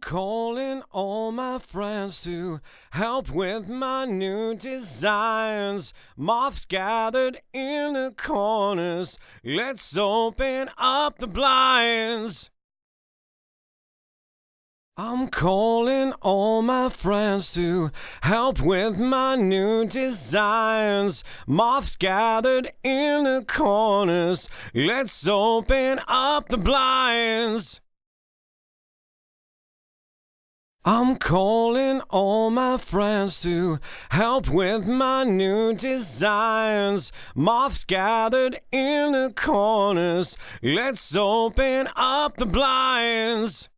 calling all my friends to help with my new designs. Moths gathered in the corners, let's open up the blinds. I'm calling all my friends to help with my new designs. Moths gathered in the corners, let's open up the blinds. I'm calling all my friends to help with my new designs. Moths gathered in the corners, let's open up the blinds.